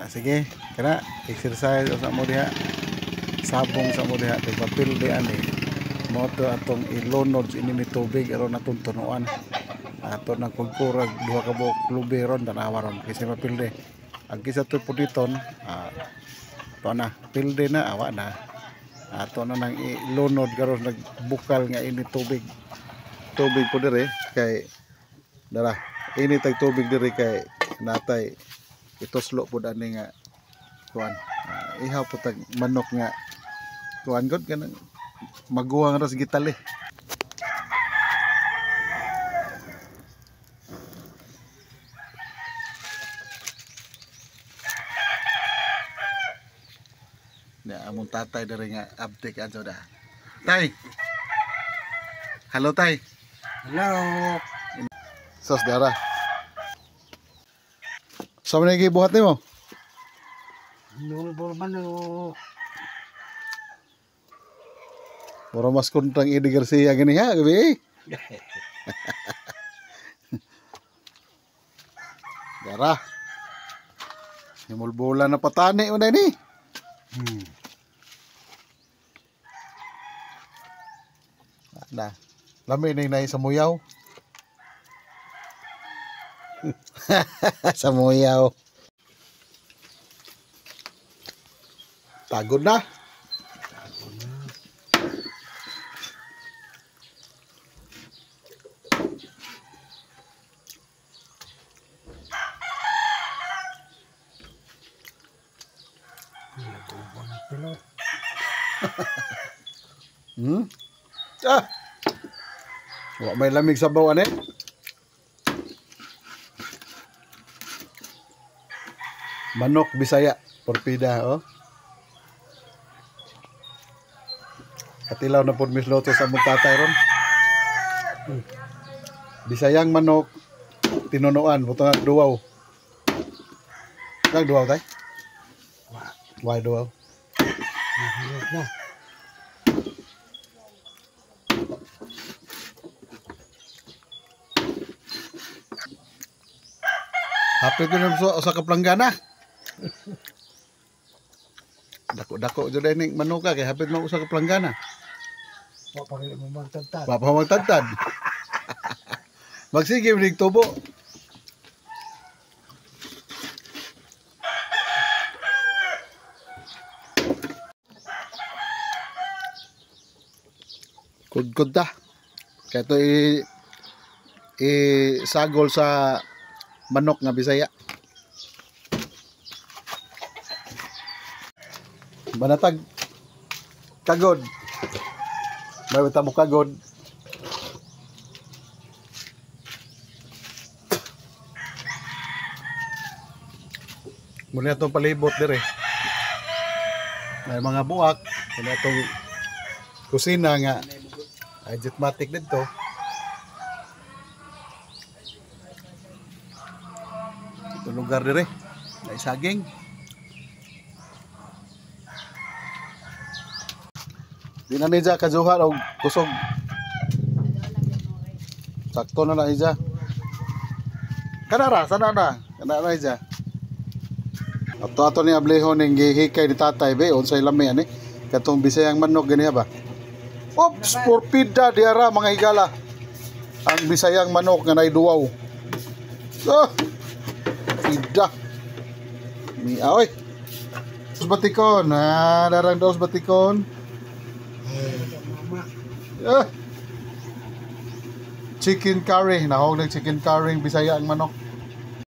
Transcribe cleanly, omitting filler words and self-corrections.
Sige, kana exercise sa mo diha. Sabong sa mo diha kay papel di ani. Mo to atong ilunod ini ni tubig aron atong tunuan. Ato nang kulkurag duha ka buok lubi ron tanawa ron kasi mapilde. Ang kisa to puditon, to na pilde na awa na. Ato na nang ilunod karon nagbukal nga ini tubig. Tubig po dire kay dara ini tag tubig dire kay natay itoslo po ani nga kuan. Ihaw po tag manok nga kuan gud kanang maguwang ras gitali. Ya among tatay dari nga abtik adto da. Tay. Halo tay. Hello. Sos dara. Sa man gi buhat nimo? Nulbol mano. Puro mas kuntang Eddie Garcia gini ha, gabi. Dara. Nimulbola na patani unay ni. Na. Lami na inay sa muyaw. Sa muyaw. Tagod na. Wa may lamig sa bawan eh. Manok Bisaya, porpida oh. Katilaw na pud misloto sa mong tatay ron. Bisayang manok tinunuan butang duwaw. Kag duwaw tay? Why duwaw? Na. Hapit ko na sa kaplanggana. Dako-dako jud ning manuka kay hapit mo sa kaplanggana. Wa pa rin mo magtantad. Wa pa magtantad. Magsige ning tubo. Kudkod ta. Kaya ito sagol sa manok nga Bisaya. Banatag kagod. May mo kagod. Muna itong palibot dire. May mga buwak. Muna itong kusina nga Jetmatic dito. Ito lugar dire. May saging. Di na niya kajuhan o kusog. Sakto na na niya. Kanara, sana na. Kanara niya. Ato ni ablehon ng gihikay ni tatay be. Unsay lami ani. Katong Bisayang manok ganiya ba? Ops, porpida diara mga higala. Ang Bisayang manok nga nay duwaw. Pida. Mi oy. Batikon, darang dos batikon. Chicken curry, nahog ng chicken curry Bisaya ang manok.